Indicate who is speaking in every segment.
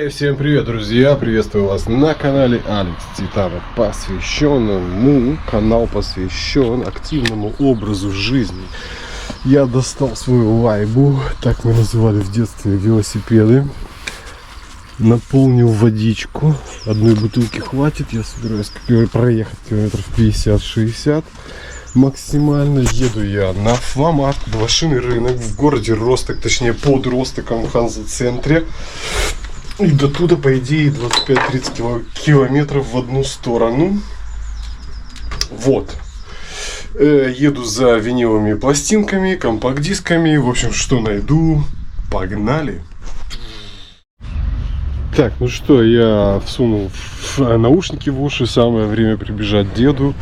Speaker 1: Всем привет, друзья! Приветствую вас на канале Алекс Титанов, канал посвящен активному образу жизни. Я достал свою лайбу, так мы называли в детстве велосипеды. Наполнил водичку, одной бутылки хватит, я собираюсь проехать километров 50-60 максимально. Еду я на Фломат, блошиный рынок в городе Росток, точнее под Ростоком в Ханза-центре. И до туда, по идее, 25-30 километров в одну сторону. Вот. Еду за виниловыми пластинками, компакт-дисками. В общем, что найду, погнали. Так, ну что, я всунул наушники в уши. Самое время прибежать деду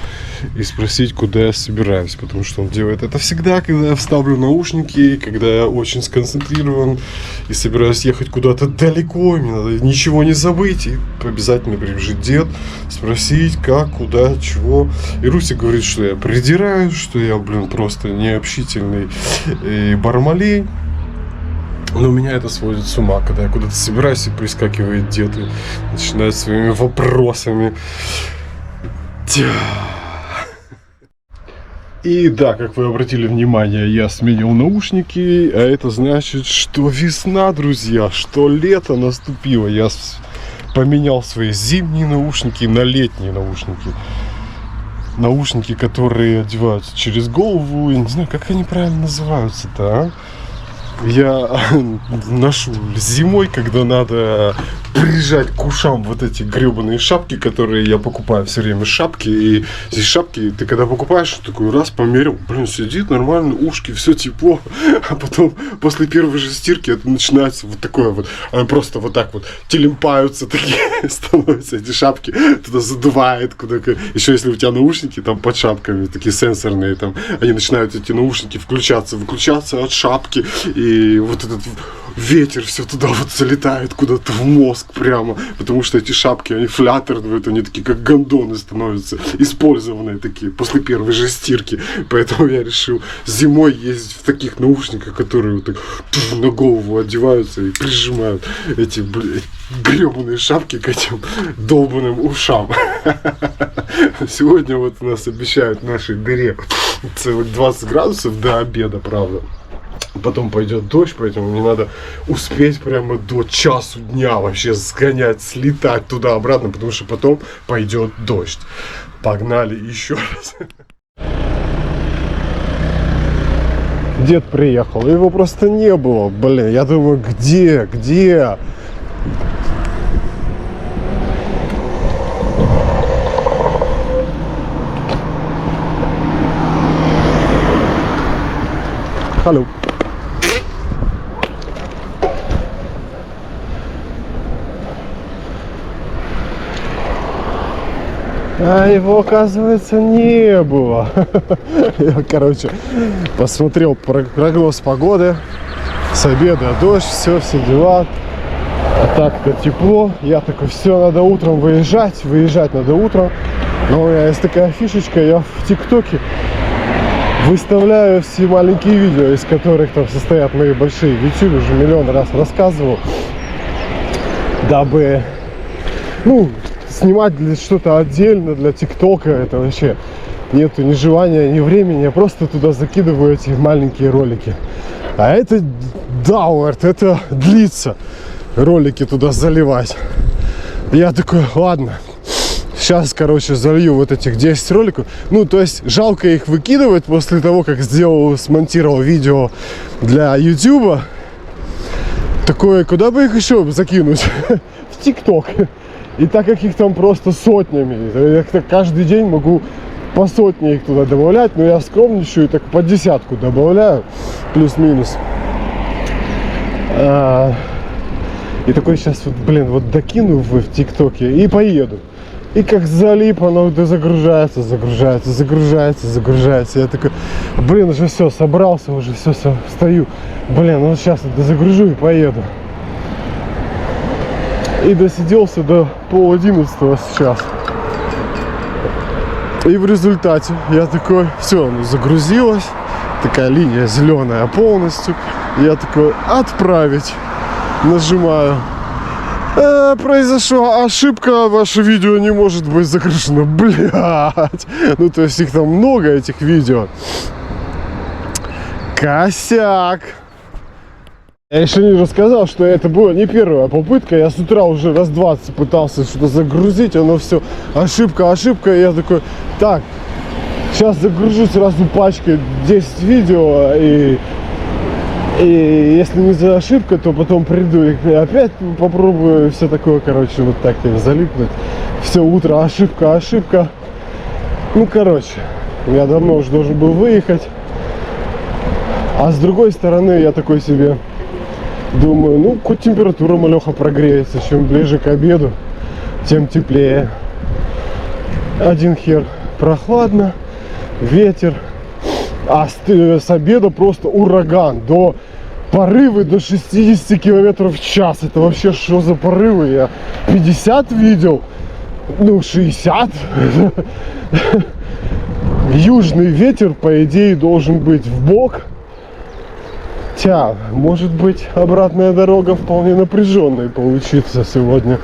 Speaker 1: и спросить, куда я собираюсь. Потому что он делает это всегда, когда я вставлю наушники, когда я очень сконцентрирован и собираюсь ехать куда-то далеко. Мне надо ничего не забыть. И обязательно прибежит дед, спросить, как, куда, чего. И Руся говорит, что я придираюсь, что я, просто необщительный и бармалей. Но меня это сводит с ума, когда я куда-то собираюсь и прискакивает дед и начинает своими вопросами. И да, как вы обратили внимание, я сменил наушники, а это значит, что весна, друзья, что лето наступило. Я поменял свои зимние наушники на летние наушники. Наушники, которые одеваются через голову, я не знаю, как они правильно называются-то, а? Я ношу зимой, когда надо прижать к ушам вот эти гребаные шапки, которые я покупаю все время. Шапки, и здесь шапки, ты когда покупаешь, такой раз померил, сидит нормально, ушки, все тепло. А потом, после первой же стирки, это начинается вот такое вот, они просто вот так вот телемпаются, такие становятся эти шапки, туда задувает, куда. Еще если у тебя наушники там под шапками, такие сенсорные, там, они начинают эти наушники выключаться от шапки, и вот этот ветер все туда вот залетает куда-то в мозг прямо, потому что эти шапки, они флятерные, они такие как гондоны становятся, использованные такие, после первой же стирки. Поэтому я решил зимой ездить в таких наушниках, которые вот так на голову одеваются и прижимают эти, гребаные шапки к этим долбанным ушам. Сегодня вот у нас обещают в нашей дыре целых 20 градусов до обеда, правда. Потом пойдет дождь, поэтому мне надо успеть прямо до часу дня вообще сгонять, слетать туда-обратно, потому что потом пойдет дождь. Погнали еще раз. Дед приехал, его просто не было. Я думаю, где? Hello. А его, оказывается, не было. Я, посмотрел прогноз погоды. С обеда дождь, все дела. А так-то тепло. Я такой, все, надо утром выезжать надо утром. Но у меня есть такая фишечка, я в ТикТоке выставляю все маленькие видео, из которых там состоят мои большие. В YouTube уже миллион раз рассказывал, дабы, снимать для что-то отдельно для ТикТока, это вообще нету ни желания, ни времени, я просто туда закидываю эти маленькие ролики. А это даурт, это длится, ролики туда заливать. Я такой, ладно, сейчас, залью вот этих 10 роликов. То есть жалко их выкидывать после того, как смонтировал видео для YouTube. Такое, куда бы их еще закинуть? В ТикТок. И так как их там просто сотнями, я каждый день могу по сотне их туда добавлять, но я скромничаю и так по десятку добавляю, плюс-минус. И такой сейчас докину в ТикТоке и поеду. И как залип, оно загружается. Я такой, уже все, собрался, уже все, стою. Сейчас загружу и поеду. И досиделся до 10:30 сейчас. И в результате я такой, все, загрузилось. Такая линия зеленая полностью. Я такой, отправить. Нажимаю. Произошла ошибка, ваше видео не может быть загружено. Блять. Ну, то есть их там много, этих видео. Косяк. Я еще не рассказал, что это была не первая попытка. Я с утра уже раз 20 пытался что-то загрузить, оно все ошибка, ошибка. И я такой, так, сейчас загружу сразу пачкой 10 видео, и если не за ошибка, то потом приду и опять попробую, все такое, короче, вот так им залипнуть. Все утро ошибка, ошибка. Ну, короче, я давно уже должен был выехать. А с другой стороны, я такой себе думаю, ну, хоть температура малеха прогреется. Чем ближе к обеду, тем теплее. Один хер прохладно, ветер. А с обеда просто ураган. До порывы до 60 километров в час. Это вообще что за порывы? Я 50 видел. Ну, 60. Южный ветер, по идее, должен быть в бок. Может быть, обратная дорога вполне напряженной получится сегодня.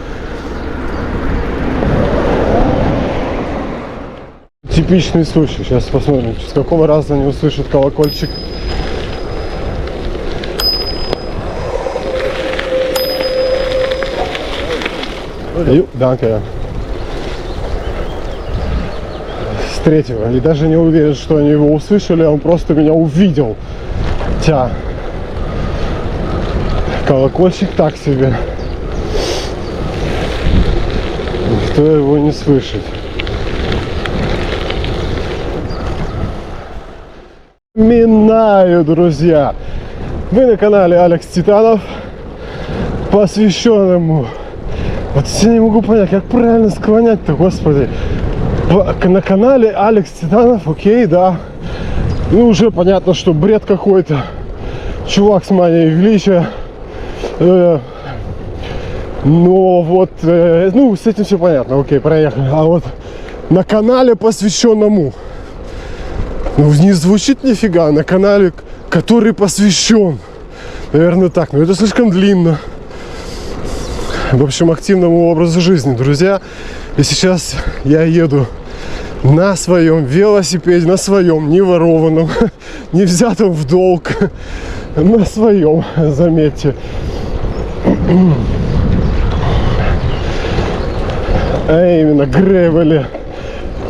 Speaker 1: Типичный случай. Сейчас посмотрим, с какого раза они услышат колокольчик. Данке. С третьего. И даже не уверен, что они его услышали, он просто меня увидел. Колокольчик так себе. Никто его не слышит. Минаю, друзья. Вы на канале Алекс Титанов, посвященному. Вот я не могу понять, как правильно склонять-то, господи. На канале Алекс Титанов, окей, да. Ну, уже понятно, что бред какой-то. Чувак с манией величия. Но вот, ну, с этим все понятно, окей, проехали. А вот на канале, посвященному, ну, не звучит нифига, на канале, который посвящен. Наверное, так, но это слишком длинно. В общем, активному образу жизни, друзья. И сейчас я еду на своем велосипеде, на своем, не ворованном, не взятом в долг, на своем, заметьте. А именно гревеле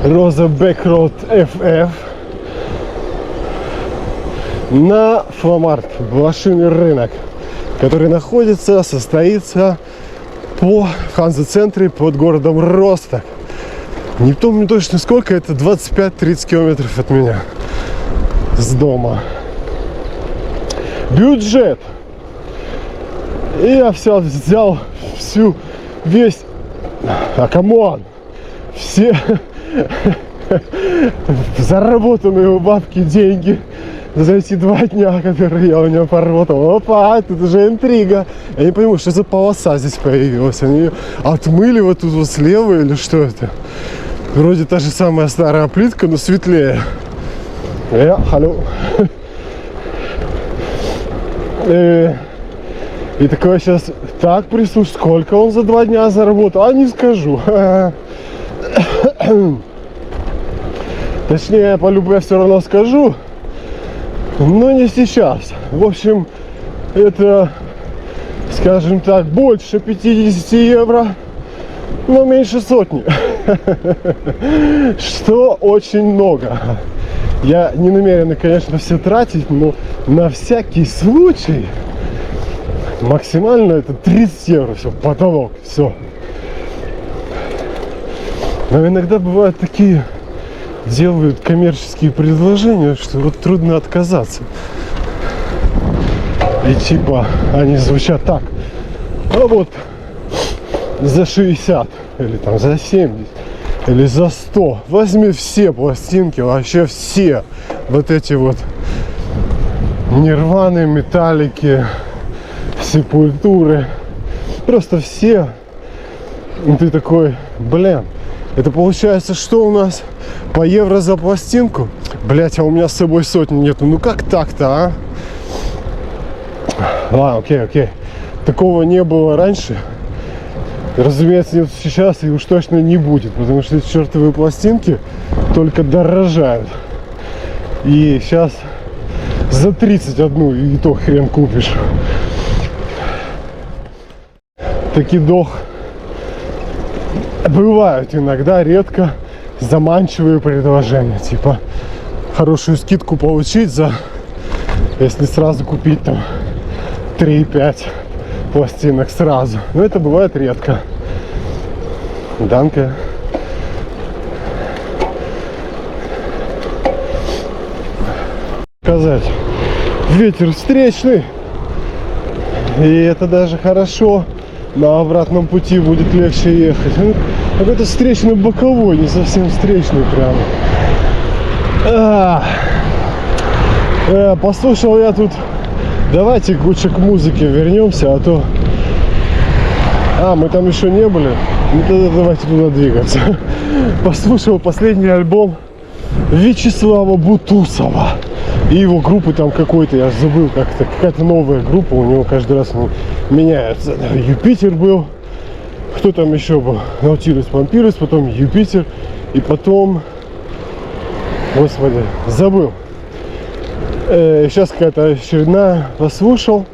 Speaker 1: Роза Бекрот FF на Фламарт, блошиный рынок, который состоится в Ханзе-центре под городом Росток. Не помню точно сколько, это 25-30 километров от меня с дома. Бюджет. И я взял весь, камон, все заработанные у бабки деньги за эти 2 дня, которые я у него поработал. Опа, тут уже интрига. Я не пойму, что за полоса здесь появилась. Они ее отмыли вот тут вот слева или что это? Вроде та же самая старая плитка, но светлее. Халло. И такое сейчас так прислушать, сколько он за 2 дня заработал, а не скажу. Точнее, по-любому я все равно скажу, но не сейчас. В общем, это, скажем так, больше 50 евро, но меньше сотни. Что очень много. Я не намерен, конечно, все тратить, но на всякий случай максимально это 30 евро, все, потолок, все. Но иногда бывают такие, делают коммерческие предложения, что вот трудно отказаться. И типа они звучат так: а вот за 60 или там за 70 или за 100 возьми все пластинки, вообще все вот эти вот Нирваны, Металлики, Сепультуры, просто все. И ты такой, блин, это получается, что у нас по евро за пластинку? Блять, а у меня с собой сотни нету. Ну как так-то, а? Ладно, окей. Такого не было раньше. И, разумеется, нет сейчас и уж точно не будет, потому что эти чертовые пластинки только дорожают. И сейчас за 31 и то хрен купишь. Таки дох. Бывают иногда, редко, заманчивые предложения. Типа хорошую скидку получить за, если сразу купить там 3-5 пластинок сразу. Но это бывает редко. Данка. Сказать, ветер встречный, и это даже хорошо. На обратном пути будет легче ехать. Ну, какой-то встречный боковой, не совсем встречный прямо. Послушал я тут. Давайте лучше к музыке вернемся, а то... мы там еще не были. Ну тогда давайте туда двигаться. Послушал последний альбом Вячеслава Бутусова. И его группы там какой-то, я забыл, как-то какая-то новая группа, у него каждый раз меняется. Юпитер был, кто там еще был? Наутилус Помпилиус, потом Юпитер, и потом, господи, забыл. Сейчас какая-то очередная, послушал,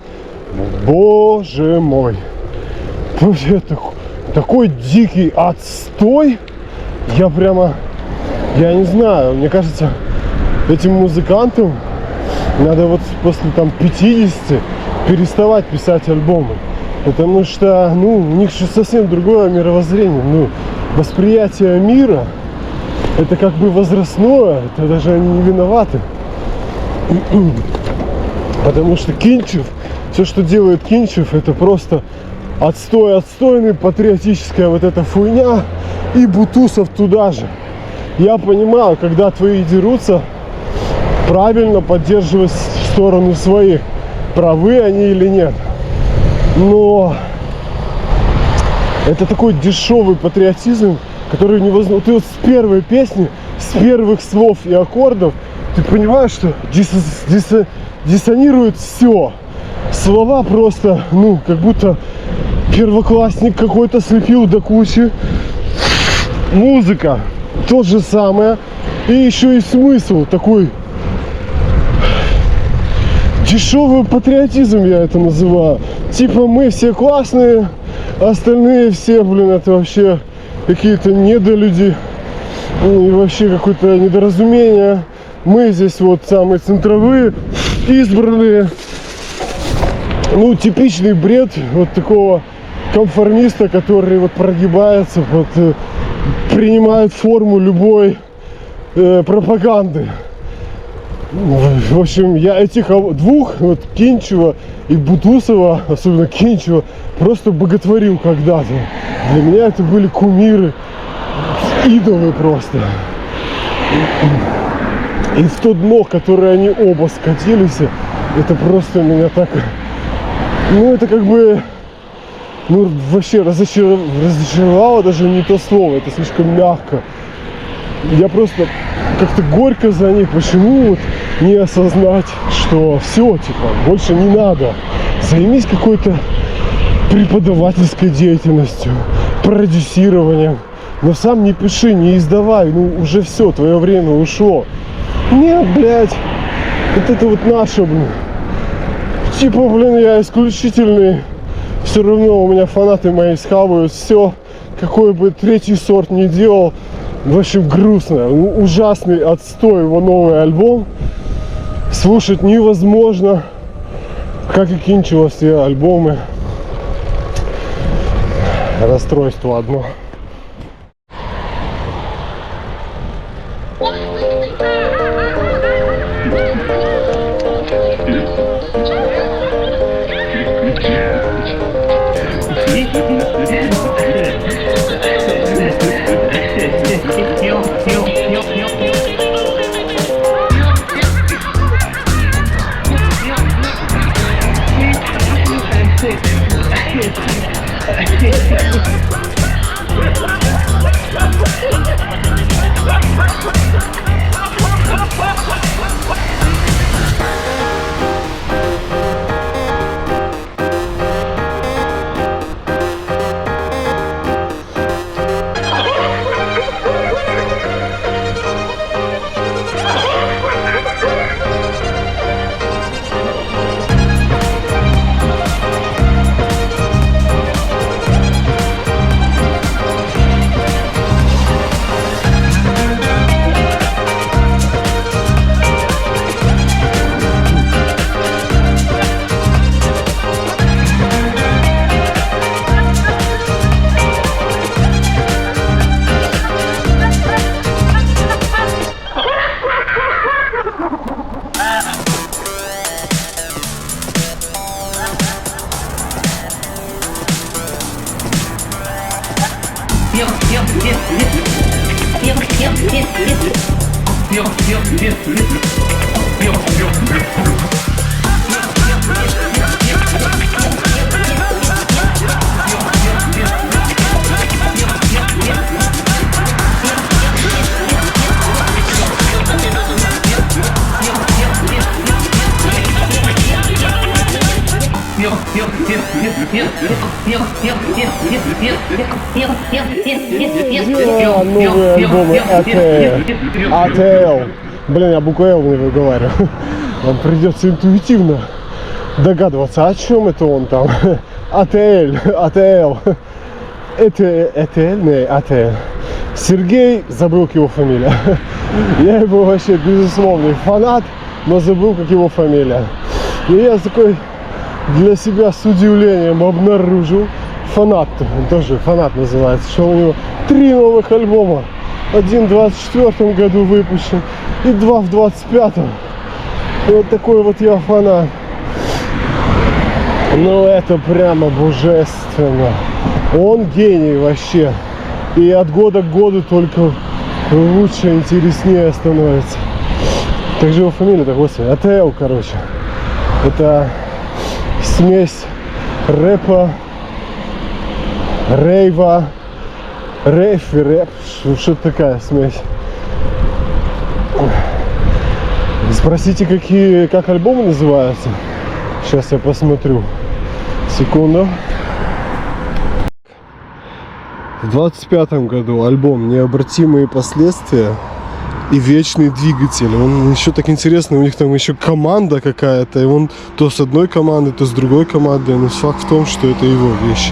Speaker 1: боже мой, это такой дикий отстой, я не знаю, мне кажется, этим музыкантам надо вот после там 50 переставать писать альбомы. Потому что, у них же совсем другое мировоззрение. Восприятие мира, это как бы возрастное, это даже они не виноваты. Потому что Кинчев, все, что делает Кинчев, это просто отстойный, патриотическая вот эта хуйня. И Бутусов туда же. Я понимаю, когда твои дерутся, правильно поддерживать сторону своих, правы они или нет. Но это такой дешевый патриотизм, который невозможно. Ты вот с первой песни, с первых слов и аккордов, ты понимаешь, что диссонирует все. Слова просто, как будто первоклассник какой-то слепил до кучи. Музыка то же самое. И еще и смысл такой. Дешевый патриотизм я это называю. Типа мы все классные, остальные все, это вообще какие-то недолюди. И вообще какое-то недоразумение. Мы здесь вот самые центровые, избранные. Типичный бред вот такого конформиста, который вот прогибается, вот принимает форму любой пропаганды. В общем, я этих двух, вот Кинчева и Бутусова, особенно Кинчева, просто боготворил когда-то. Для меня это были кумиры, идолы просто. И в то дно, в которое они оба скатились, это просто меня так... это как бы... вообще разочаровало, даже не то слово, это слишком мягко. Я просто как-то горько за них. Почему вот не осознать, что все, больше не надо. Займись какой-то преподавательской деятельностью, продюсированием. Но сам не пиши, не издавай. Уже все, твое время ушло. Нет, блядь. Вот это вот наше, я исключительный. Все равно у меня фанаты мои схавают все. Какой бы третий сорт ни делал. В общем, грустно. Ужасный отстой его новый альбом. Слушать невозможно. Как и Кинчева все альбомы. Расстройство одно. Новые альбомы ATL. Блин, я букву L не выговариваю. Вам придется интуитивно догадываться, о чем это он там. ATL. Это не ATL. Сергей, забыл, как его фамилия. Я его вообще безусловный фанат, но забыл, как его фамилия. И я такой для себя с удивлением обнаружил, фанат, он тоже фанат называется, что у него 3 новых альбома. Один в 24 году выпущен и 2 в 25-м. Вот такой вот я фанат. Ну это прямо божественно. Он гений вообще. И от года к году только лучше, интереснее становится. Как же его фамилия-то, господи? ATL, короче. Это смесь рэпа, рейва, рейв и рэп. Что-то такая смесь. Спросите, как альбомы называются? Сейчас я посмотрю. Секунду. В 25-м году альбом «Необратимые последствия» и «Вечный двигатель». Он еще так интересно, у них там еще команда какая-то, и он то с одной командой, то с другой командой, но факт в том, что это его вещь.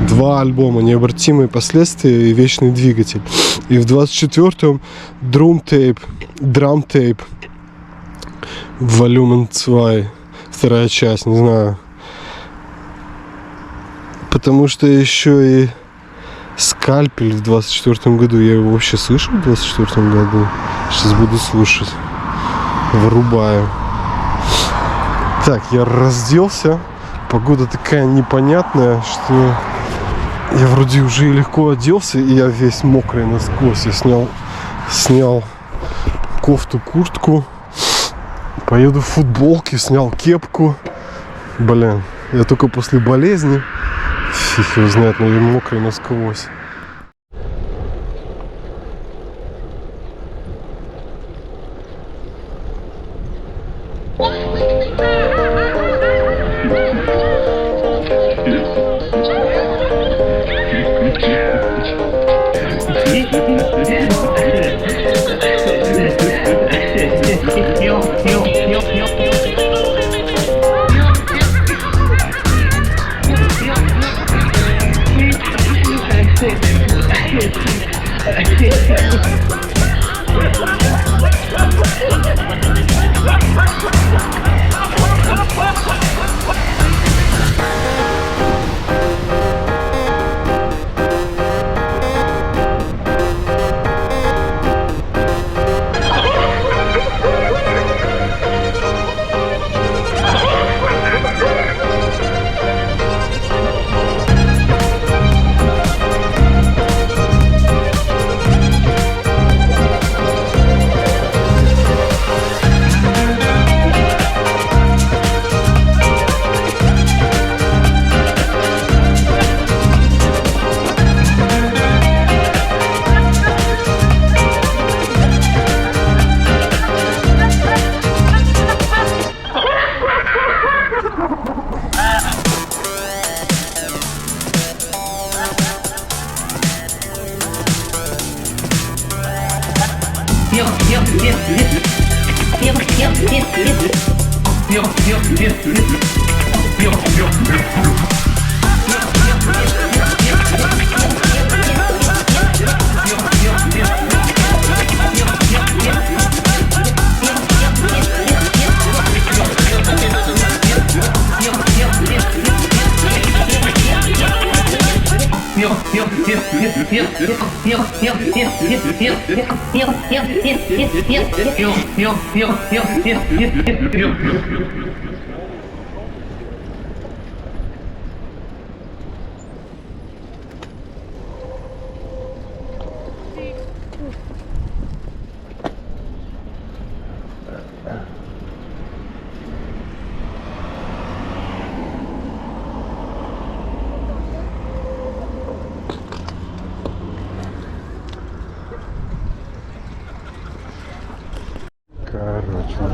Speaker 1: 2 альбома «Необратимые последствия» и «Вечный двигатель». И в 24-м Drum Tape, Volume 2, вторая часть, не знаю. Потому что еще и Скальпель в 24 году. Я его вообще слышал в 24 году. Сейчас буду слушать. Вырубаю. Так, я разделся. Погода такая непонятная, что я вроде уже и легко оделся, и я весь мокрый насквозь. Я снял кофту, куртку. Поеду в футболке, снял кепку. Блин, я только после болезни. Фиг его знает, но я мокрый насквозь.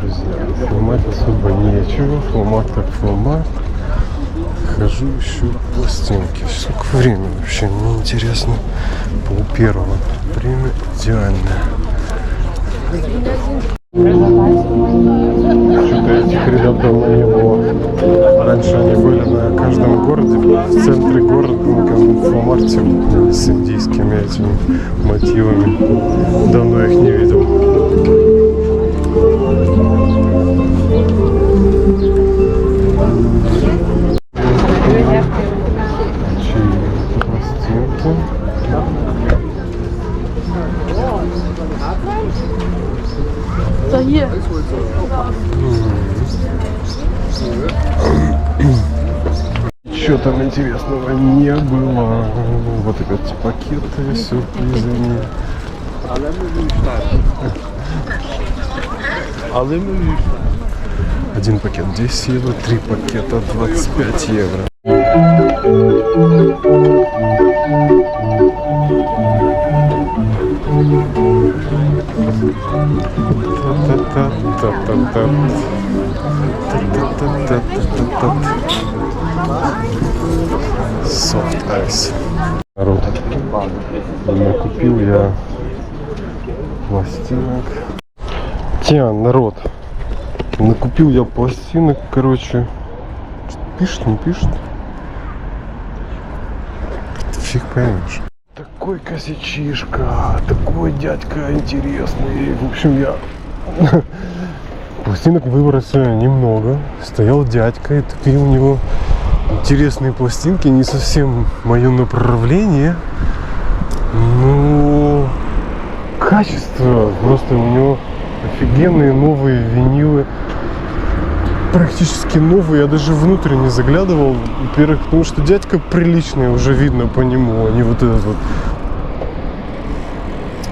Speaker 1: друзья. Сломать особо нечего. Фломат так фломат. Хожу, ищу пластинки. Сколько времени вообще? Мне интересно. Пол-первого. Время идеальное. Что-то этих ребят давно не было. Раньше они были на каждом городе, в центре города, на каждом фломарте с индийскими этими мотивами. Давно их не видел. Пластинки. Что там интересного не было. Вот опять пакеты, сюрпризами. Один пакет 10 евро, 3 пакета 25 евро. Soft ice. Народ, накупил я пластинок. Народ, накупил я пластинок, короче. Пишет, не пишет? Фиг поймешь. Такой косячишка, такой дядька интересный. В общем, я пластинок выбрал сегодня немного. Стоял дядька, и такие у него интересные пластинки, не совсем мое направление. Но качество просто у него офигенные новые винилы. Практически новые, я даже внутрь не заглядывал. Во-первых, потому что дядька приличный, уже видно по нему, а не вот этот вот.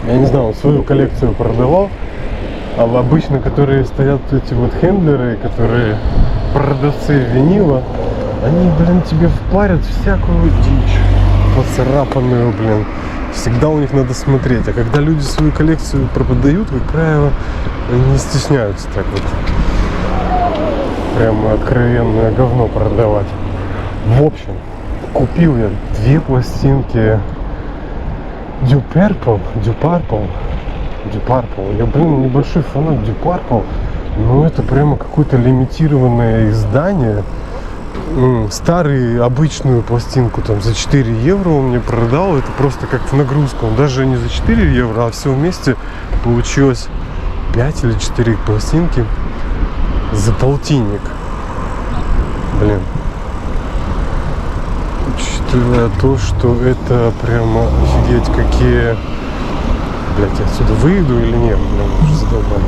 Speaker 1: Я не знаю, он свою коллекцию продавал, а обычно, которые стоят эти вот хендлеры, которые продавцы винила, они, блин, тебе впарят всякую дичь поцарапанную, блин. Всегда у них надо смотреть. А когда люди свою коллекцию продают, как правило, они не стесняются так вот прямо откровенное говно продавать. В общем, купил я 2 пластинки Deep Purple. Я, блин, небольшой фанат Deep Purple, но это прямо какое-то лимитированное издание. Старую обычную пластинку там за 4 евро он мне продал. Это просто как в нагрузку. Он даже не за 4 евро, а все вместе получилось 5 или 4 пластинки за полтинник. Блин. Учитывая то, что это прямо офигеть какие... Блять, я отсюда выйду или нет? Блин, уже задолбали.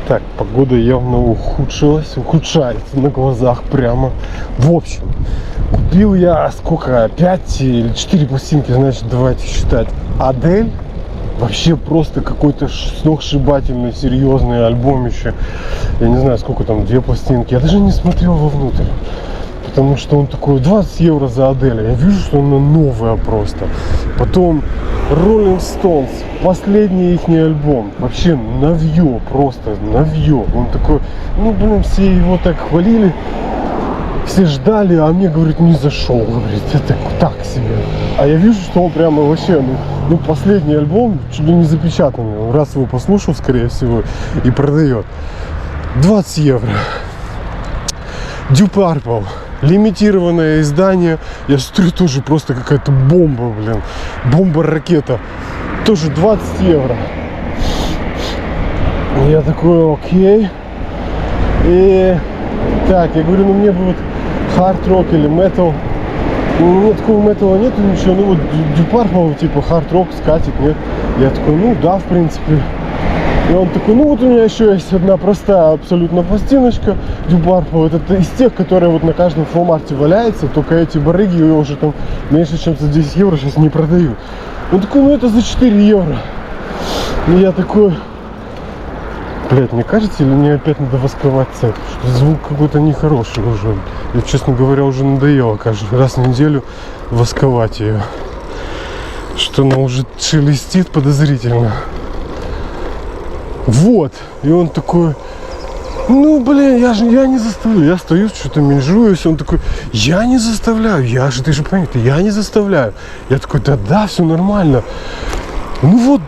Speaker 1: Так, погода явно ухудшается на глазах прямо. В общем, купил я сколько? 5 или 4 пластинки, значит, давайте считать. Адель. Вообще просто какой-то сногсшибательный, серьезный альбомище. Я не знаю, сколько там, 2 пластинки. Я даже не смотрел вовнутрь. Потому что он такой, 20 евро за Адель. Я вижу, что она новая просто. Потом Rolling Stones, последний их альбом. Вообще навье, просто навье. Он такой, ну блин, все его так хвалили. Все ждали, а мне, говорит, не зашел. Говорит, это так себе. А я вижу, что он прямо вообще, ну последний альбом, чуть ли не запечатанный. Он раз его послушал, скорее всего, и продает. 20 евро. Deep Purple. Лимитированное издание. Я смотрю, тоже просто какая-то бомба, блин. Бомба-ракета. Тоже 20 евро. Я такой, окей. И так, я говорю, ну мне бы вот хард-рок или метал. У меня такого металла нету, ничего. Ну вот Deep Purple, типа хард-рок скатит, нет. Я такой, ну да, в принципе. И он такой, ну вот у меня еще есть одна простая абсолютно пластиночка Deep Purple. Это из тех, которые вот на каждом фломарте валяется. Только эти барыги ее уже там меньше, чем за 10 евро сейчас не продают. Он такой, ну это за 4 евро. И я такой, блять, мне кажется, или мне опять надо восковать цепь? Что звук какой-то нехороший уже. Я, честно говоря, уже надоело каждый раз в неделю восковать ее. что она уже шелестит подозрительно. Вот. И он такой, ну, блин, я не заставляю. Я стою, что-то менжуюсь. Он такой, я не заставляю. Ты же понимаешь, я не заставляю. Я такой, да, все нормально. Ну вот,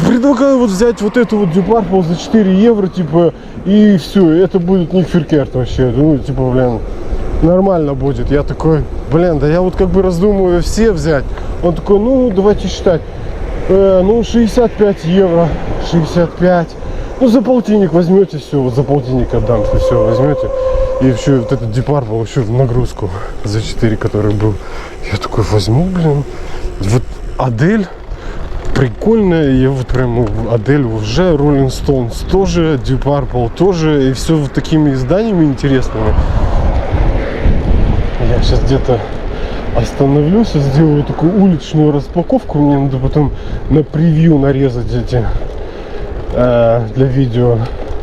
Speaker 1: предлагаю вот взять вот эту вот Deep Purple за 4 евро, типа, и все, это будет не феркерт вообще. Ну, типа, блин, нормально будет. Я такой, блин, да я вот как бы раздумываю все взять. Он такой, ну, давайте считать. Ну, 65 евро, 65. Ну, за полтинник возьмете, все, вот за полтинник отдам, что все, возьмете. И еще вот этот Deep Purple еще в нагрузку за 4, который был. Я такой, возьму, блин. Вот Адель. Прикольно, я вот прям Адель уже, Rolling Stones тоже, Deep Purple тоже, и все вот такими изданиями интересными. Я сейчас где-то остановлюсь и сделаю такую уличную распаковку. Мне надо потом на превью нарезать эти для видео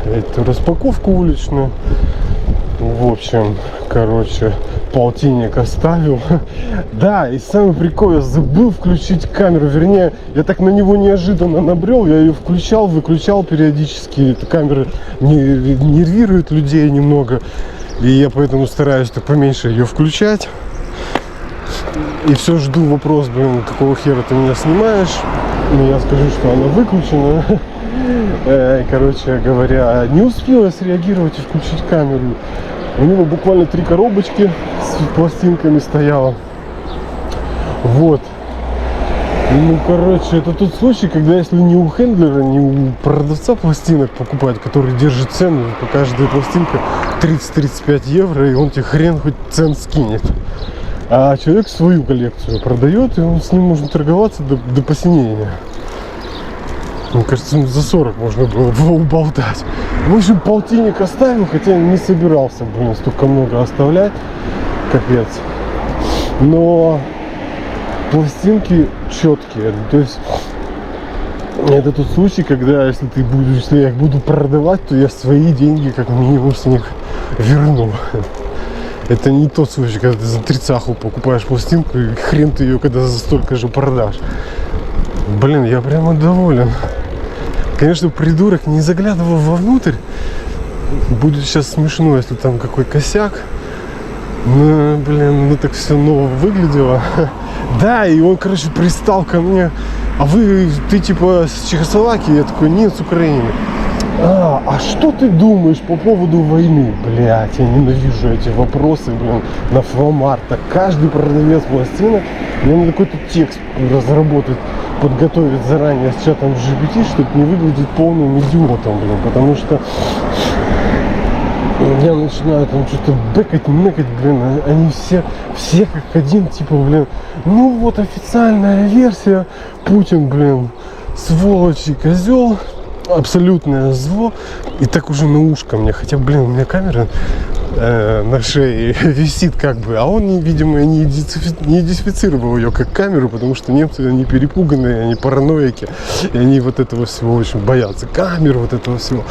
Speaker 1: эту распаковку уличную. В общем, короче, полтинник оставил. Да, и самый прикол, я забыл включить камеру. Вернее, я так на него неожиданно набрел. Я ее включал, выключал периодически. Эта камера нервирует людей немного. И я поэтому стараюсь так поменьше ее включать. И все жду вопрос, блин, какого хера ты меня снимаешь. Но я скажу, что она выключена. Короче говоря, не успел я среагировать и включить камеру. У него буквально 3 коробочки с пластинками стояло. Вот. Ну, короче, это тот случай, когда если не у хендлера, не у продавца пластинок покупать, который держит цену, то каждая пластинка 30-35 евро, и он тебе хрен хоть цен скинет. А человек свою коллекцию продает, и он с ним можно торговаться до посинения. Мне кажется, за 40 можно было бы уболтать. В общем, полтинник оставил, хотя не собирался, блин, столько много оставлять. Капец. Но пластинки четкие. То есть это тот случай, когда если я их буду продавать, то я свои деньги как минимум с них верну. Это не тот случай, когда ты за 30 покупаешь пластинку и хрен ты ее когда за столько же продашь. Блин, я прямо доволен. Конечно, придурок не заглядывал вовнутрь. Будет сейчас смешно, если там какой косяк. Но, блин, ну так все ново выглядело. Да, и он, короче, пристал ко мне. А ты типа с Чехословакии? Я такой, нет, с Украины. А что ты думаешь по поводу войны? Блять, я ненавижу эти вопросы, блин, на фломартах. Каждый продавец пластинок, мне надо какой-то текст разработать, подготовить заранее с чатом GPT, чтобы не выглядеть полным идиотом, блин, потому что я начинаю там что-то бэкать, блин, они все как один, типа, блин, ну вот официальная версия, Путин, блин, сволочь и козел, абсолютное зло, и так уже на ушко мне, хотя, блин, у меня камера на шее висит как бы, а он, видимо, не идентифицировал ее как камеру, потому что немцы, они перепуганные, они параноики, и они вот этого всего очень боятся, камер, вот этого всего.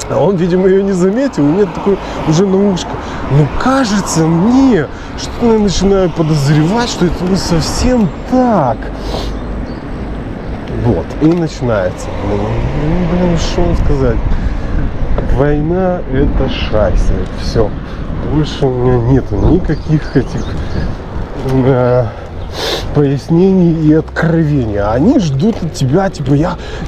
Speaker 1: А он, видимо, ее не заметил, у меня такой уже на ушко. Но кажется мне, что я начинаю подозревать, что это не совсем так. Вот, и начинается. Блин, что вам сказать? Война — это шайса. Все. Больше у меня нету никаких этих пояснений и откровений. Они ждут от тебя, типа,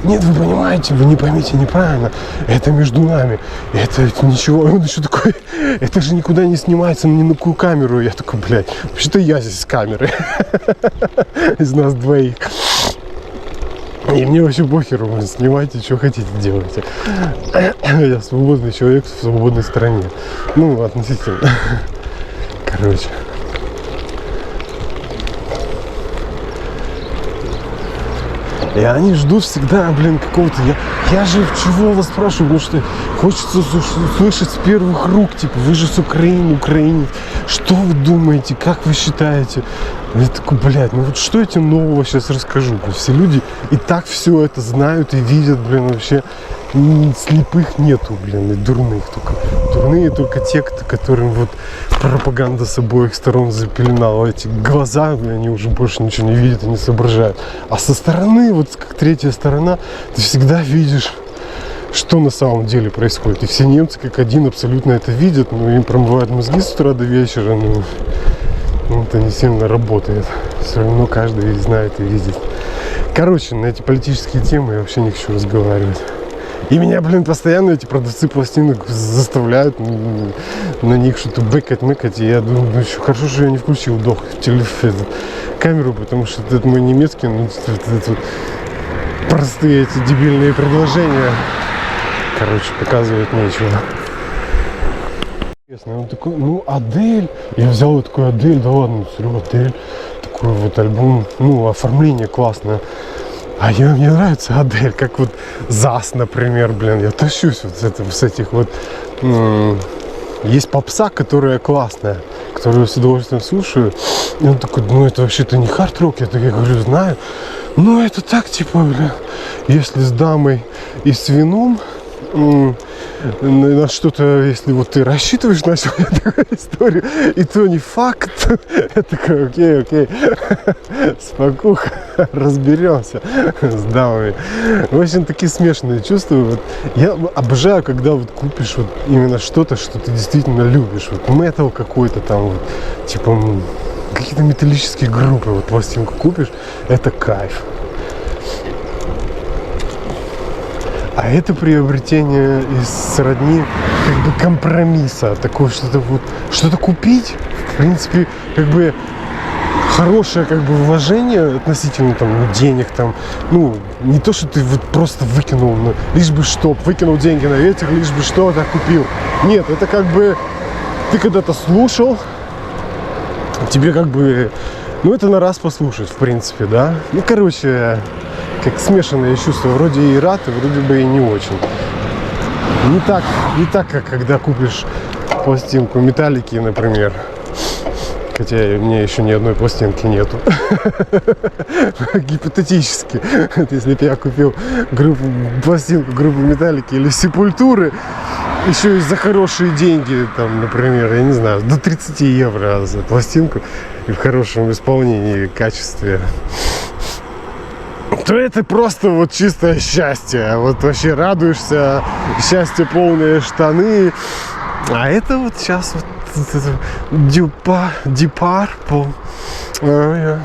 Speaker 1: нет, вы понимаете, вы не поймите неправильно, это между нами, это ничего, он еще такой, это же никуда не снимается, ни на какую камеру. Я такой, блядь, вообще-то я здесь с камерой из нас двоих. И мне вообще похеру, снимайте, что хотите, делайте. Я свободный человек в свободной стране. Ну, относительно. Короче. И они ждут всегда, блин, какого-то... Я же чего вас спрашиваю, потому что хочется услышать с первых рук, типа, вы же с Украины, украинец. что вы думаете, как вы считаете? Я такой, блядь, ну вот что я тебе нового сейчас расскажу? Все люди и так все это знают и видят, блин, вообще слепых нету, блин, и дурных только. Дурные только те, которым вот пропаганда с обоих сторон запеленала эти глаза, они уже больше ничего не видят и не соображают. А со стороны, вот как третья сторона, ты всегда видишь, что на самом деле происходит. И все немцы как один абсолютно это видят, но им промывают мозги с утра до вечера, ну это не сильно работает. Все равно каждый знает и видит. Короче, на эти политические темы я вообще не хочу разговаривать. И меня, блин, постоянно эти продавцы пластинок заставляют на них что-то бэкать. И я думаю, ну еще хорошо, что я не включил камеру, потому что это мой немецкий, ну, это простые эти дебильные предложения. Короче, показывать нечего. Интересно, он такой, ну, Адель. Я взял вот такой Адель, да ладно, смотрю, Адель. Такой вот альбом, ну, оформление классное. А мне нравится Адель, как вот ЗАС, например, блин. Я тащусь вот с этих вот... Есть попса, которая классная, которую я с удовольствием слушаю. И он такой, ну, это вообще-то не хард-рок. Я говорю, знаю. Ну, это так, типа, блин, если с дамой и с вином... на что-то, если вот ты рассчитываешь на такую историю, и то не факт. Я такой, окей, спокуха, разберемся с дамами. В общем, такие смешанные чувства. Вот. Я обожаю, когда вот купишь вот именно что-то, что ты действительно любишь. Вот метал какой-то там, вот, типа какие-то металлические группы, вот пластинку купишь, это кайф. А это приобретение из сродни как бы компромисса, такое что-то вот, что-то купить, в принципе, как бы хорошее как бы вложение относительно там денег там, ну не то, что ты вот просто выкинул, но лишь бы что, выкинул деньги на ветер, лишь бы что-то купил. Нет, это как бы ты когда-то слушал, тебе как бы, ну это на раз послушать, в принципе, да. Ну короче, как смешанные чувства, вроде и рад, и вроде бы и не очень. Не так, как когда купишь пластинку Металлики, например. Хотя у меня еще ни одной пластинки нету. Гипотетически. Если бы я купил пластинку группы Металлики или Сепультуры, еще и за хорошие деньги, там, например, я не знаю, до 30 евро за пластинку и в хорошем исполнении и качестве, то это просто вот чистое счастье. Вот вообще радуешься, счастье полные штаны. А это вот сейчас вот Deep Purple.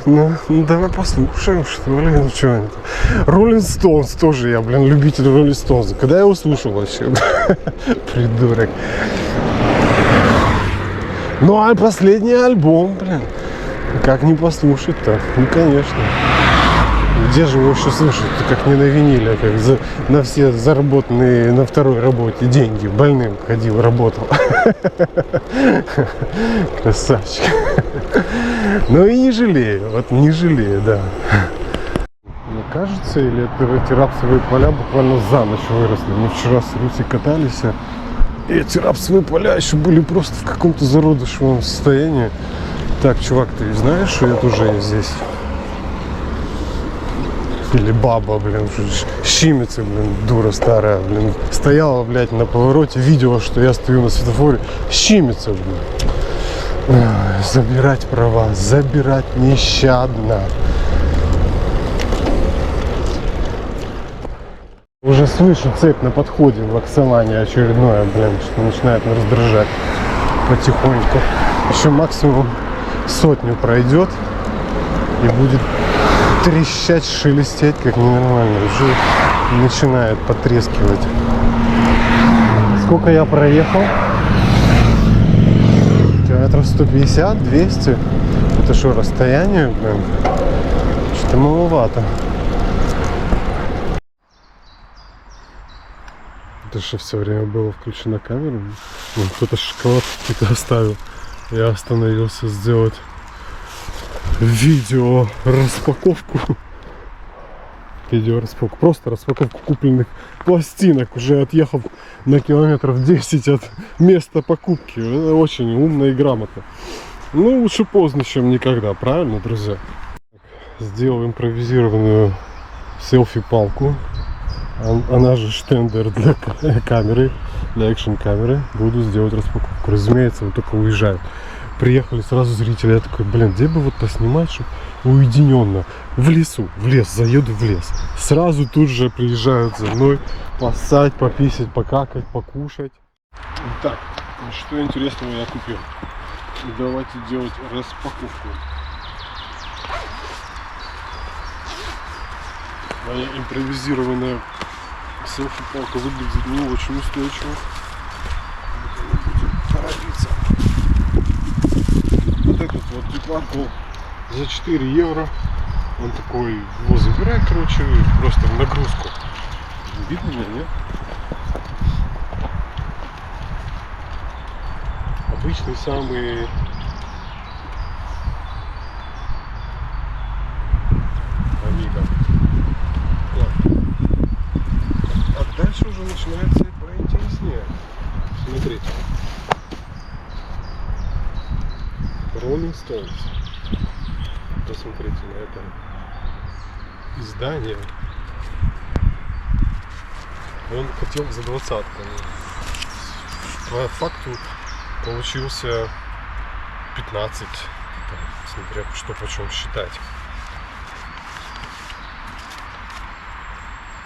Speaker 1: Ну, давай послушаем, что ли. Ну, что это? Rolling Stones тоже я, блин, любитель Rolling Stones. Когда я его слушал вообще? Придурок. Ну, а последний альбом, блин. Как не послушать-то? Ну, конечно. Где же его еще слушать? Как не на виниле, как на все заработанные на второй работе деньги. Больным ходил, работал. Красавчик. Ну и не жалею, вот не жалею, да. Мне кажется, или эти рапсовые поля буквально за ночь выросли. Мы вчера с Русей катались, и эти рапсовые поля еще были просто в каком-то зародышевом состоянии. Так, чувак, ты знаешь, что это уже здесь? Или баба, блин, щимится, блин, дура старая, блин. Стояла, блядь, на повороте, видела, что я стою на светофоре, щимится, блин. Ой, забирать права, забирать нещадно. Уже слышу цепь на подходе в Оксалане очередное, блин, что начинает меня раздражать потихоньку. Еще максимум 100 пройдет и будет трещать, шелестеть, как ненормально. Уже начинает потрескивать. Сколько я проехал? Километров 150, 200. Это что, расстояние, блин? Что-то маловато. Это же все время было включена камера. Вон, кто-то шоколад какой-то оставил. Я остановился сделать видео распаковку. Сейчас видео распаковку. Просто распаковку купленных пластинок. Уже отъехав на километров 10 от места покупки. Это очень умно и грамотно. Ну, лучше поздно, чем никогда. Правильно, друзья? Сделал импровизированную селфи-палку. Она же штендер для камеры, для экшн-камеры. Буду сделать распаковку. Разумеется, вот только уезжаю. Приехали сразу зрители. Я такой, блин, где бы вот поснимать, чтобы уединенно. В лесу, в лес, заеду в лес. Сразу тут же приезжают за мной поссать, пописать, покакать, покушать. Итак, что интересного я купил? Давайте делать распаковку. Моя импровизированная селфи-палка выглядит не очень устойчиво. Торопиться. Вот этот вот прикладку за 4 евро. Он такой, его забирай, короче, просто в нагрузку. Видно меня, нет? Обычный самый Амиго. А дальше уже начинается и поинтереснее. Смотрите. Rolling Stones. Посмотрите на это издание. Он хотел за 20-ку. По факту получился 15. Там, смотря что почем считать.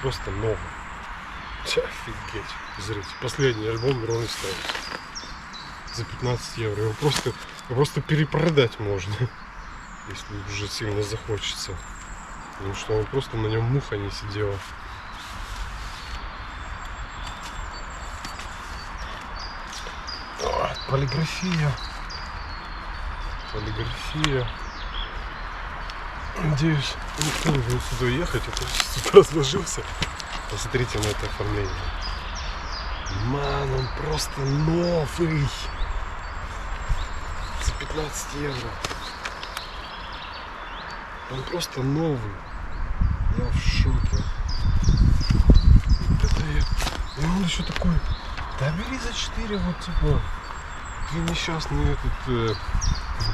Speaker 1: Просто новый. Офигеть. Смотрите, последний альбом Rolling Stones. За 15 евро. Его просто перепродать можно. Если уже сильно захочется. Потому что он просто на нем муха не сидела. О, полиграфия. Полиграфия. Надеюсь, никто не будет сюда ехать. А то тут разложился. Посмотрите на это оформление. Ман, он просто новый. За 15 евро. Он просто новый. Я в шоке. Это я... И он еще такой. Да бери за 4, вот типа. Ты несчастный этот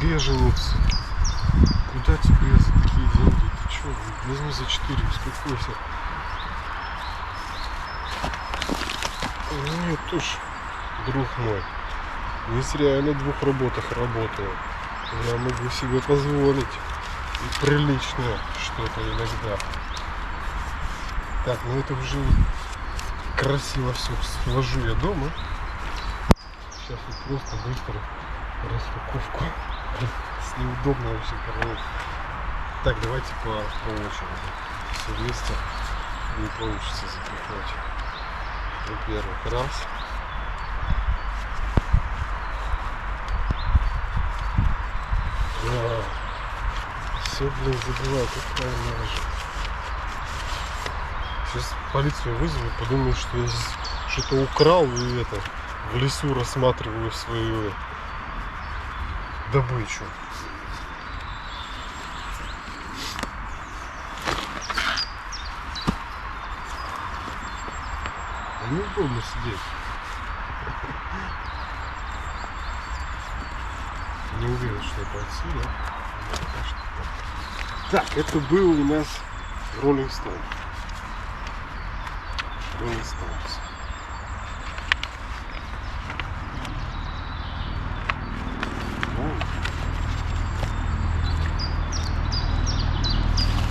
Speaker 1: беженец. Куда тебе за такие деньги? Ты че? Возьми за 4, успокойся. Нет уж, друг мой. Не зря я на 2 работах работаю. Я могу себе позволить. И приличное что-то иногда. Так, ну это уже красиво все сложу я дома. Сейчас вот просто быстро распаковку. С неудобно вообще короче. Так, давайте по очереди. Все вместе не получится запихнуть. Во-первых, раз. Да. Все, блин, забываю, какая ножа. Сейчас полицию вызову, подумают, что я здесь что-то украл и это в лесу рассматриваю свою добычу. Неудобно сидеть. Не уверен, что это отсюда. Так, это был у нас Rolling Stone. Rolling Stones.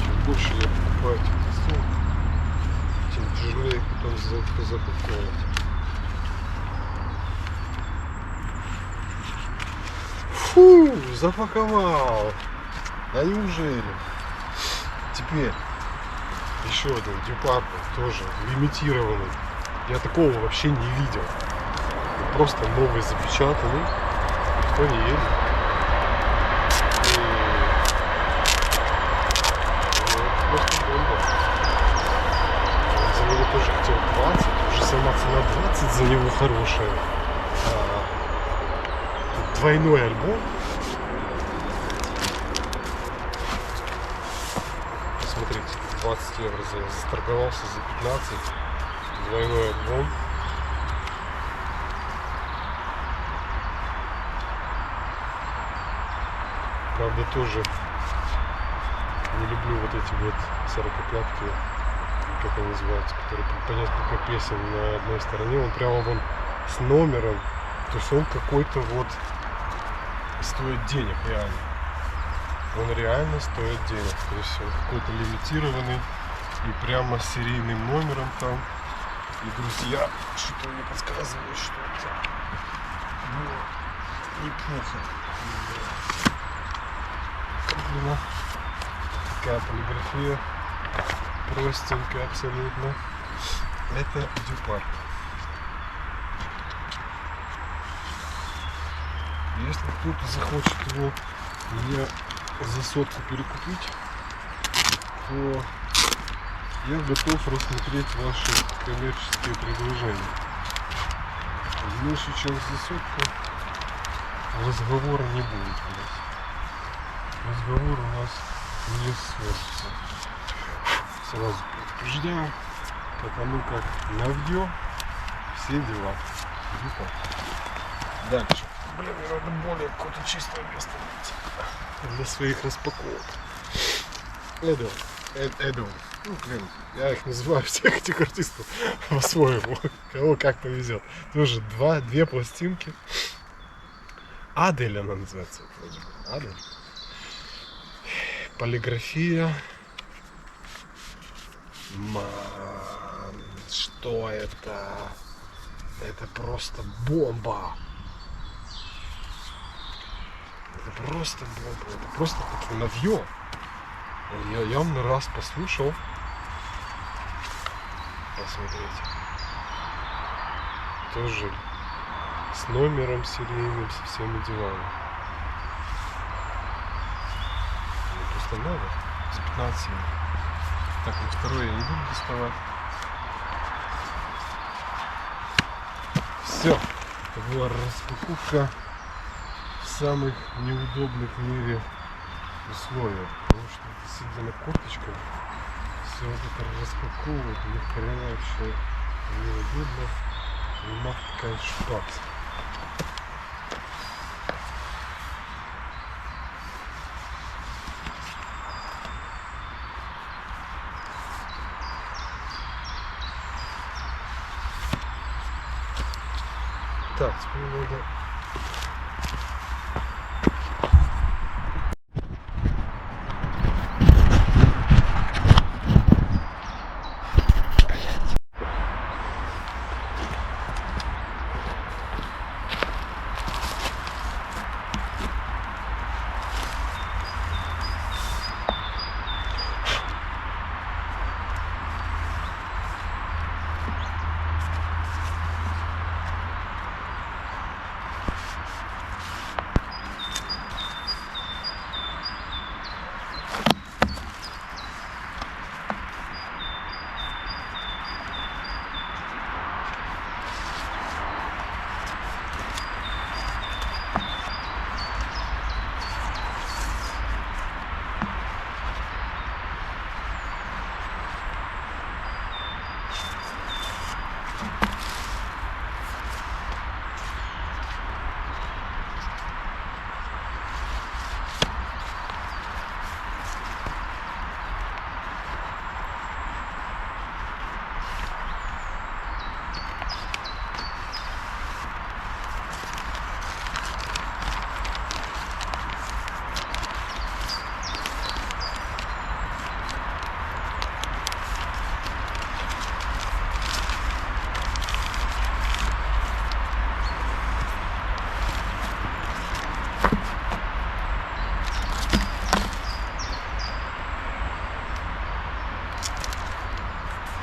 Speaker 1: Чем больше я покупаю этих костюмов, тем тяжелее их потом запаковывать. Фу, запаковал. Да неужели? Теперь еще один Deep тоже лимитированный. Я такого вообще не видел. Просто новый запечатанный. Никто не едет. И... просто бомба. За него тоже хотел 20. Уже сама цена 20 за него хорошая. Тут двойной альбом. Смотрите. 20 евро засторговался за 15. Двойной объем. Правда, тоже не люблю вот эти вот 40-платки, как они называются, которые по несколько песен на одной стороне. Он прямо вон с номером. То есть он какой-то вот стоит денег реально. Он реально стоит денег. То есть он какой-то лимитированный и прямо с серийным номером там. И друзья, что-то мне подсказывают, что это неплохо. Куплено. Такая полиграфия. Простенькая абсолютно. Это Дюпарт. Если кто-то захочет его мне за сотку перекупить, то я готов рассмотреть ваши коммерческие предложения. Меньше чем за сотку разговора не будет у нас. Разговор у нас не сложится. Сразу предупреждаю, потому как навье все дела. Дальше. Блин, мне надо более какое-то чистое место найти для своих распаковок. Эду. Ну, блин, я их называю, всех этих артистов по-своему. Кого как повезет. Тоже две пластинки. Адель она называется. Адель. Полиграфия. Ман, что это? Это просто бомба. Это просто бомба. Это просто таки навье. Я явно раз послушал. Посмотрите. Тоже с номером серийным, со всеми делами. Мне просто надо. С 15. Так, вот второй я не буду доставать. Все. Это была распаковка в самых неудобных в мире условиях. Потому что это сидя на корточках, все вот это распаковывать, ни хрена вообще неудобно. Нема такая шпакс. Так, теперь надо...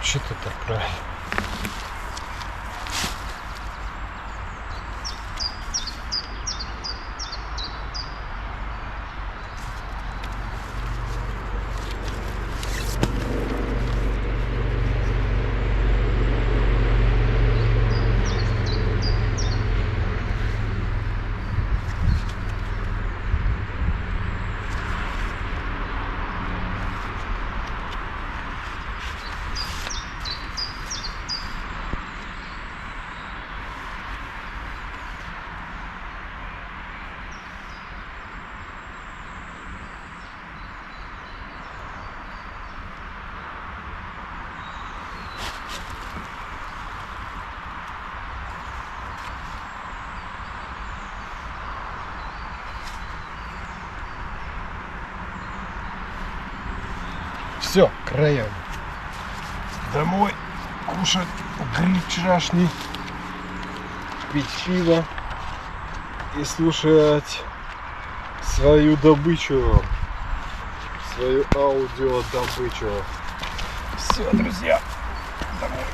Speaker 1: Что-то так правильно. Все, краями. Домой кушать гриль вчерашний, пить пиво и слушать свою добычу, свою аудиодобычу. Все, друзья, домой.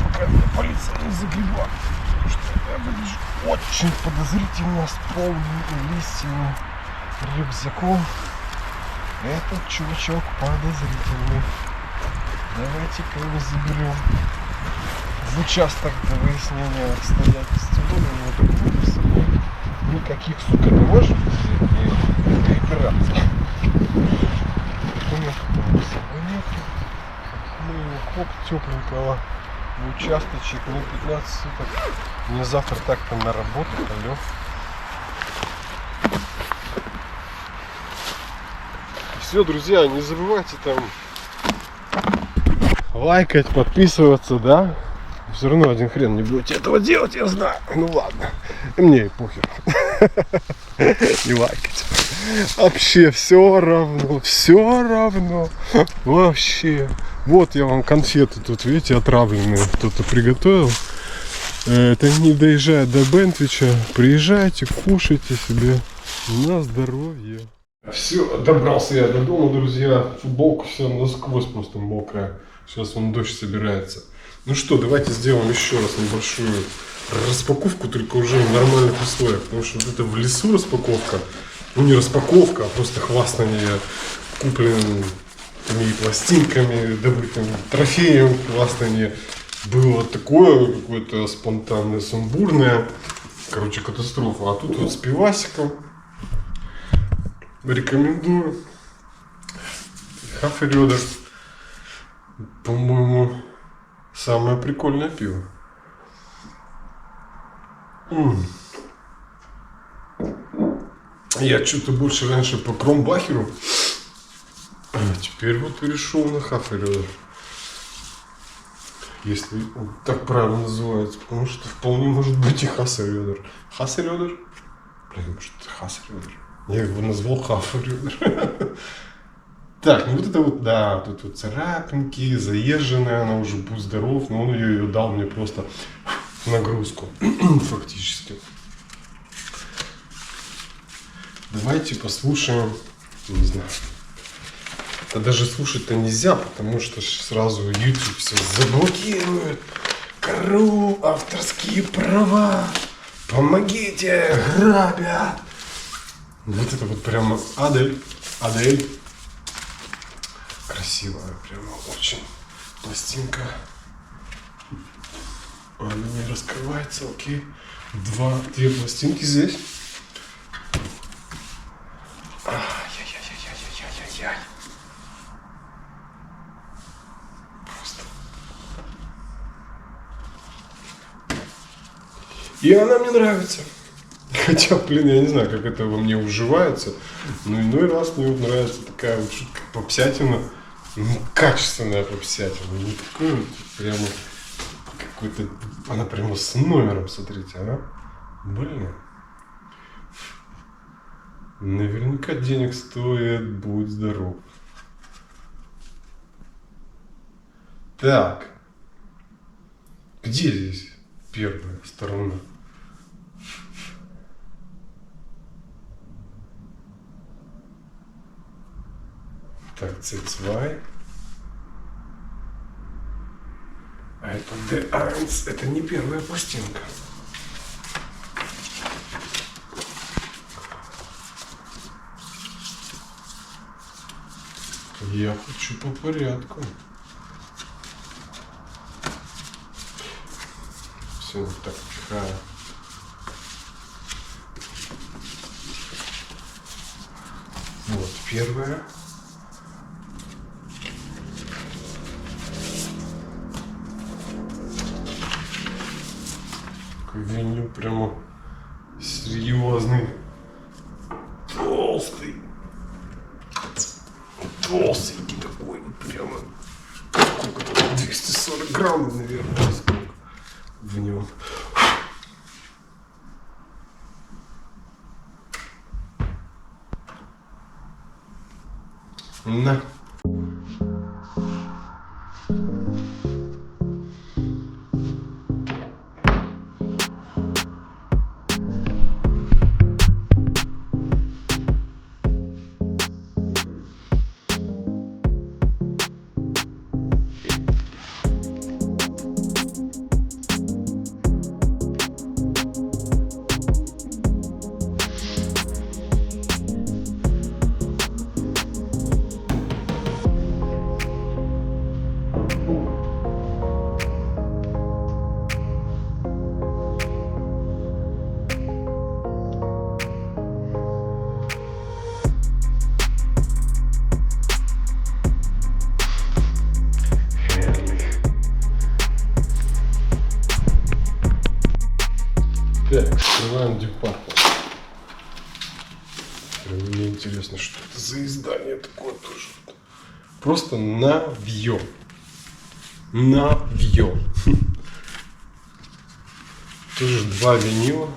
Speaker 1: Пока меня полиция не загребла, потому что я выгляжу очень подозрительно с полным листьями рюкзаком. Этот чувачок подозрительный. Давайте-ка его заберем в участок для выяснения обстоятельств. У него такого с собой никаких, сука, не может взять и перепираться. Документов у него с собой нет. Мы его хоп тепленького в участочек на 15 суток. Мне завтра так-то на работу, алло. Все, друзья, не забывайте там лайкать, подписываться, да? Все равно один хрен не будете этого делать, я знаю. Ну ладно, и мне и похер. Не лайкать. Вообще все равно. Вообще. Вот я вам конфеты тут, видите, отравленные. Кто-то приготовил. Это не доезжая до Бентвича. Приезжайте, кушайте себе на здоровье. Все, добрался я до дома, друзья. Футболка вся насквозь просто мокрая. Сейчас вон дождь собирается. Ну что, давайте сделаем еще раз небольшую распаковку, только уже в нормальных условиях. Потому что вот это в лесу распаковка, ну не распаковка, а просто хвастание купленными пластинками, добытым трофеем, хвастание. Было такое какое-то спонтанное, сумбурное. Короче, катастрофа. А тут вот с пивасиком. Рекомендую. Хаффелёдер. По-моему, самое прикольное пиво. Я что-то больше раньше по Кромбахеру, а теперь вот перешел на Хаффелёдер. Если он так правильно называется, потому что вполне может быть и Хаффелёдер. Хаффелёдер? Блин, может это Хаффелёдер? Я его назвал Хаффелёдер. Так, ну вот это вот, да, тут вот царапинки, заезженная, она уже будь здоров, но он ее дал мне просто нагрузку, фактически. Давайте послушаем, не знаю, это даже слушать-то нельзя, потому что сразу YouTube все заблокирует. Кру, авторские права, помогите, грабят. Вот это вот прямо Адель. Красивая, прямо очень пластинка. Она не раскрывается, окей. Две пластинки здесь. Ай-яй-яй-яй-яй-яй-яй-яй. Просто. И она мне нравится. Хотя, блин, я не знаю, как это во мне уживается, но иной раз мне вот нравится такая вот шутка попсятина, ну, качественная попсятина, не такой вот прямо какой-то, она прямо с номером, смотрите, а? Блин. Наверняка денег стоит, будь здоров. Так, где здесь первая сторона? Так, C2. А это D1, это не первая пластинка. Я хочу по порядку. Все вот так пихаю. Вот первая. Винил прямо серьезный, толстенький такой, прямо сколько-то 240 граммов, наверное, в нем. На. Ранди Папа. Мне интересно, что это за издание такое тоже. Просто навье. Навье. Тоже 2 винила.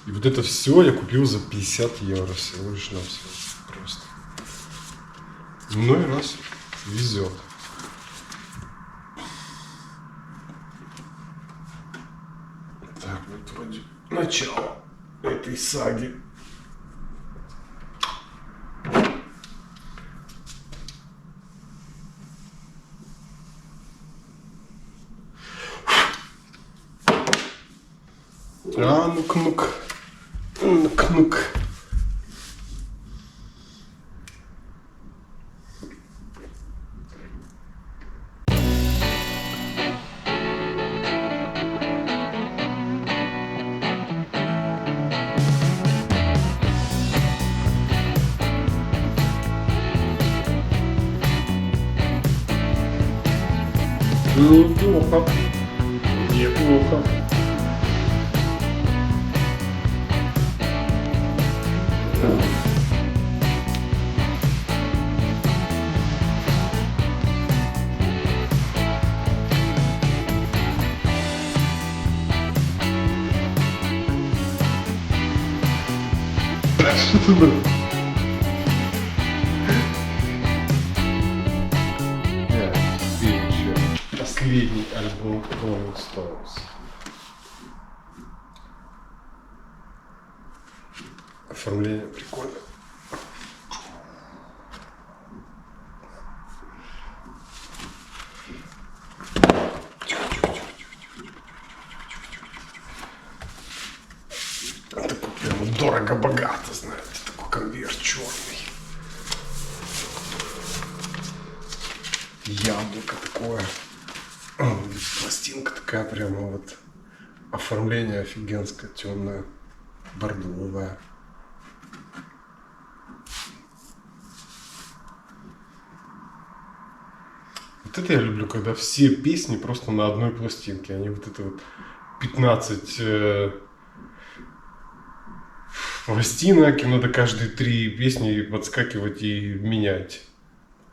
Speaker 1: И вот это все я купил за 50 евро всего лишь на все. Просто. Ну и раз везет. Так, вот вроде начало этой саги. А, ну-ка, ну-ка. Ну-ка, ну-ка. Неплохо. Неплохо. Что ты был? Последний альбом Rolling Stones. Оформление прикольное. Такой прям дорого-богато, знаете, такой конверт черный. Яблоко такое. Пластинка такая прямо вот. Оформление офигенское, темное, бордовое. Вот это я люблю, когда все песни просто на одной пластинке. Они вот это вот 15 пластинок, и надо каждые 3 песни подскакивать и менять.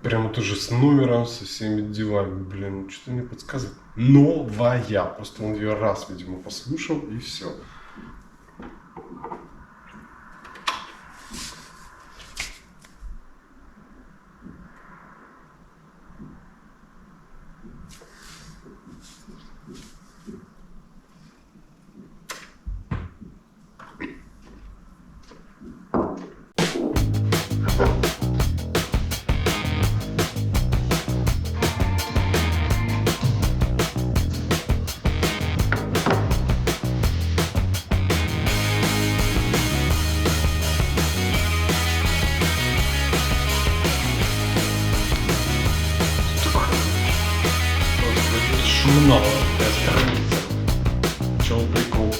Speaker 1: Прямо тоже с номером, со всеми делами. Блин, что-то мне подсказывает. Новая. Просто он ее раз, видимо, послушал, и все. Шумно, страница. В чем прикол?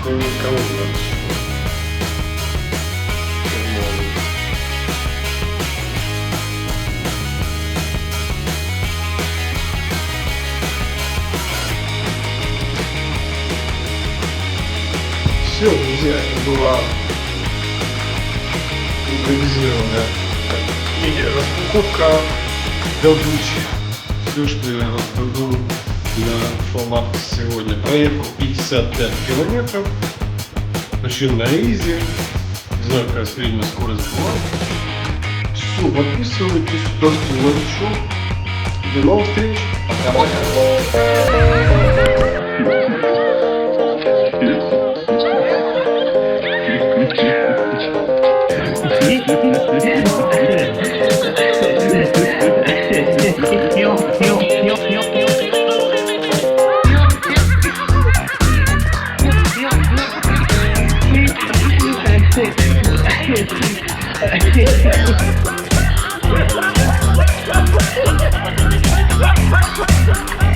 Speaker 1: Кого дальше? Все, друзья, это была импровизированная мини-распаковка Белдучи. Все, что я расскажу для формата сегодня. Проехал 55 километров. Начал на изи. Не знаю, какая средняя скорость была. Все, подписывайтесь, ставьте лайк. До новых встреч. Пока-пока.
Speaker 2: Thank you.